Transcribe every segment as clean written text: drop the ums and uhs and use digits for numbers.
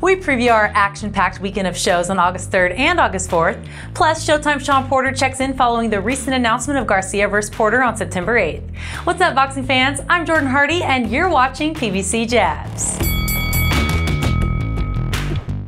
We preview our action-packed weekend of shows on August 3rd and August 4th. Plus, Showtime Shawn Porter checks in following the recent announcement of Garcia vs. Porter on September 8th. What's up, boxing fans? I'm Jordan Hardy, and you're watching PBC Jabs.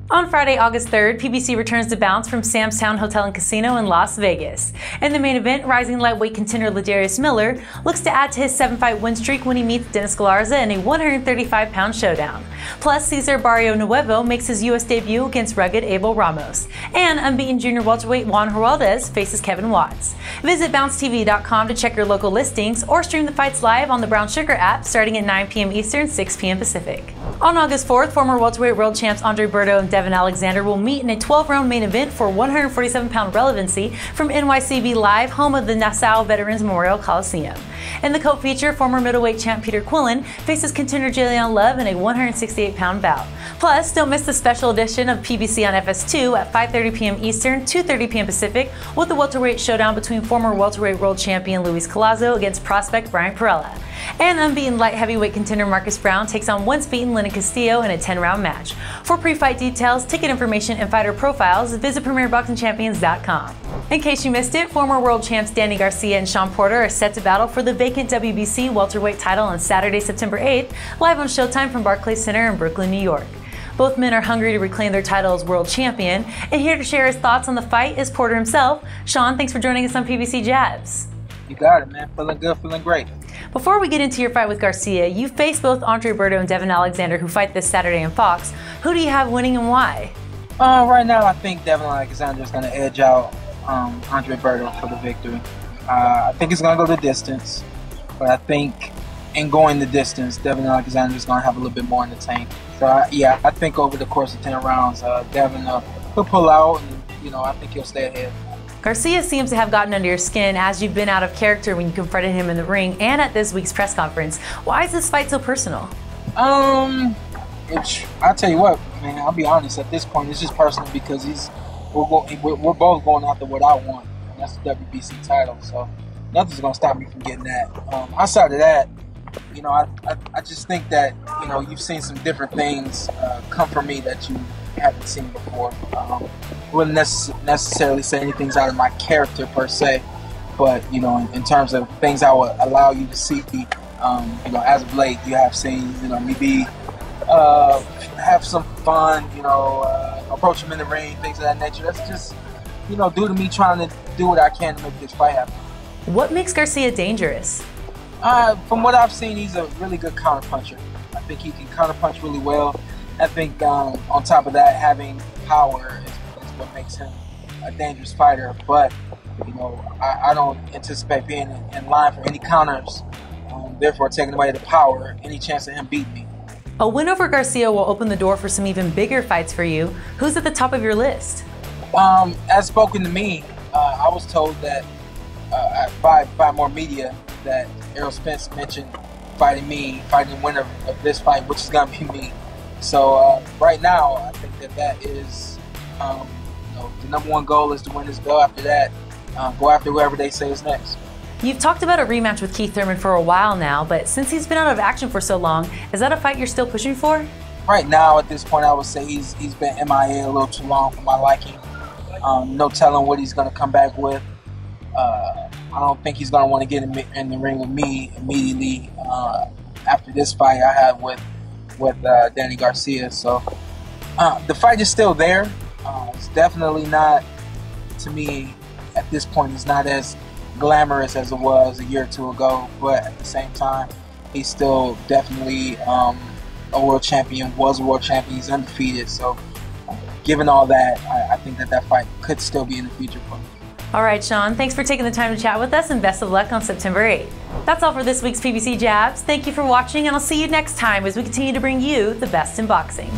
On Friday, August 3rd, PBC returns to bounce from Sam's Town Hotel and Casino in Las Vegas. In the main event, rising lightweight contender Ladarius Miller looks to add to his 7-fight win streak when he meets Dennis Galarza in a 135-pound showdown. Plus, Cesar Barrionuevo makes his U.S. debut against rugged Abel Ramos. And unbeaten junior welterweight Juan Heraldez faces Kevin Watts. Visit bouncetv.com to check your local listings or stream the fights live on the Brown Sugar app starting at 9 p.m. Eastern, 6 p.m. Pacific. On August 4th, former welterweight world champs Berto and Devon will meet in a 12-round main event for 147-pound relevancy from NYCB Live, home of the Nassau Veterans Memorial Coliseum. In the co-feature, former middleweight champ Peter Quillin faces contender Love in a 168-pound bout. Plus, don't miss the special edition of PBC on FS2 at 5:30 p.m. Eastern, 2:30 p.m. Pacific, with the welterweight showdown between former welterweight world champion Luis Collazo against prospect Bryant Perrella. And unbeaten light heavyweight contender Marcus Browne takes on once beaten Lenin Castillo in a 10-round match. For pre-fight details, ticket information, and fighter profiles, visit PremierBoxingChampions.com. In case you missed it, former world champs Dennis Garcia and Shawn Porter are set to battle for the vacant WBC welterweight title on Saturday, September 8th, live on Showtime from Barclays Center in Brooklyn, New York. Both men are hungry to reclaim their title as world champion, and here to share his thoughts on the fight is Porter himself. Shawn, thanks for joining us on PBC Jabs. You got it, man. Feeling good, feeling great. Before we get into your fight with Garcia, you face both Berto and Devon Alexander, who fight this Saturday in Fox. Who do you have winning and why? Right now, I think Devon Alexander is going to edge out Berto for the victory. I think it's going to go the distance, but I think in going the distance, Devon Alexander is going to have a little bit more in the tank. So, I think over the course of 10 rounds, Devon will pull out, and I think he'll stay ahead. Garcia seems to have gotten under your skin as you've been out of character when you confronted him in the ring and at this week's press conference. Why is this fight so personal? I'll tell you what, man, I'll be honest, at this point, it's just personal because we're both going after what I want, and that's the WBC title, so nothing's going to stop me from getting that. Outside of that, I just think that, you've seen some different things come from me that you haven't seen before. Wouldn't necessarily say anything's out of my character per se, but in terms of things I would allow you to see, as of late, you have seen me have some fun, approach him in the ring, things of that nature. That's just due to me trying to do what I can to make this fight happen. What makes Garcia dangerous? From what I've seen, he's a really good counterpuncher. I think he can counterpunch really well. I think on top of that, having power is what makes him a dangerous fighter. But I don't anticipate being in line for any counters. Therefore, taking away the power, any chance of him beating me. A win over Garcia will open the door for some even bigger fights for you. Who's at the top of your list? As spoken to me, I was told that by more media that Errol Spence mentioned fighting the winner of this fight, which is going to be me. So right now, I think that is the number one goal is to win this belt. After that, go after whoever they say is next. You've talked about a rematch with Keith Thurman for a while now, but since he's been out of action for so long, is that a fight you're still pushing for? Right now, at this point, I would say he's been MIA a little too long for my liking. No telling what he's going to come back with. I don't think he's going to want to get in the ring with me immediately after this fight I have with Dennis Garcia. So the fight is still there. It's definitely not, to me, at this point, it's not as glamorous as it was a year or two ago. But at the same time, he's still definitely a world champion, was a world champion. He's undefeated. So given all that, I think that fight could still be in the future for me. All right, Shawn, thanks for taking the time to chat with us, and best of luck on September 8th. That's all for this week's PBC Jabs. Thank you for watching, and I'll see you next time as we continue to bring you the best in boxing.